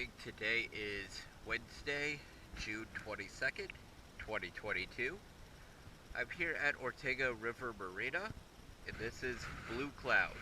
morning. Today is Wednesday, June 22nd, 2022. I'm here at Ortega River Marina, and this is Blue Cloud.